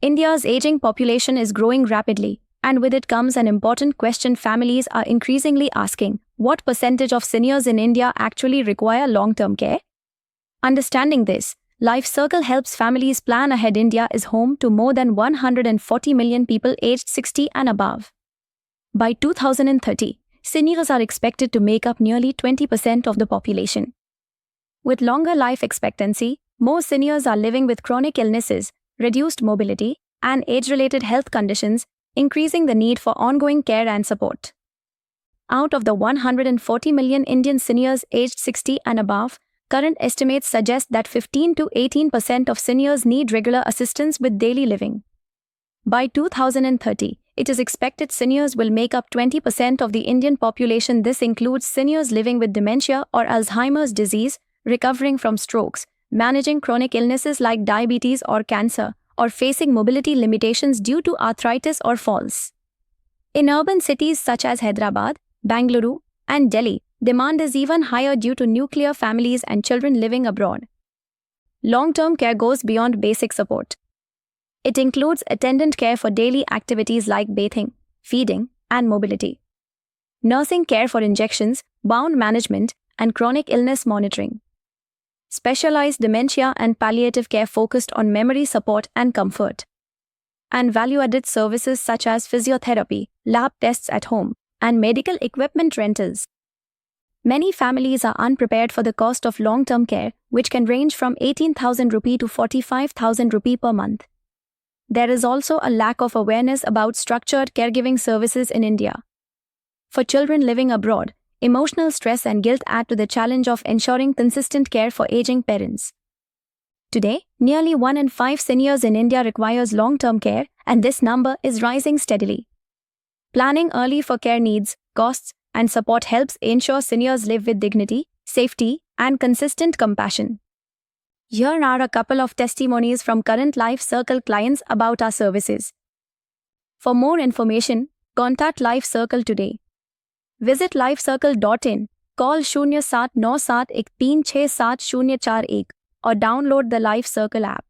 India's aging population is growing rapidly, and with it comes an important question families are increasingly asking: what percentage of seniors in India actually require long-term care? Understanding this, Life Circle helps families plan ahead. India is home to more than 140 million people aged 60 and above. By 2030, seniors are expected to make up nearly 20% of the population. With longer life expectancy, more seniors are living with chronic illnesses, reduced mobility, and age-related health conditions, increasing the need for ongoing care and support. Out of the 140 million Indian seniors aged 60 and above, current estimates suggest that 15 to 18% of seniors need regular assistance with daily living. By 2030, it is expected seniors will make up 20% of the Indian population. This includes seniors living with dementia or Alzheimer's disease, recovering from strokes, managing chronic illnesses like diabetes or cancer, or facing mobility limitations due to arthritis or falls. In urban cities such as Hyderabad, Bangalore, and Delhi, demand is even higher due to nuclear families and children living abroad. Long-term care goes beyond basic support. It includes attendant care for daily activities like bathing, feeding, and mobility, nursing care for injections, wound management, and chronic illness monitoring, specialized dementia and palliative care focused on memory support and comfort, and value-added services such as physiotherapy, lab tests at home, and medical equipment rentals. Many families are unprepared for the cost of long-term care, which can range from 18,000 rupee to 45,000 rupee per month. There is also a lack of awareness about structured caregiving services in India. For children living abroad, emotional stress and guilt add to the challenge of ensuring consistent care for aging parents. Today, nearly 1 in 5 seniors in India requires long-term care, and this number is rising steadily. Planning early for care needs, costs, and support helps ensure seniors live with dignity, safety, and consistent compassion. Here are a couple of testimonies from current Life Circle clients about our services. For more information, contact Life Circle today. Visit lifecircle.in, call 0797136741 or download the Life Circle app.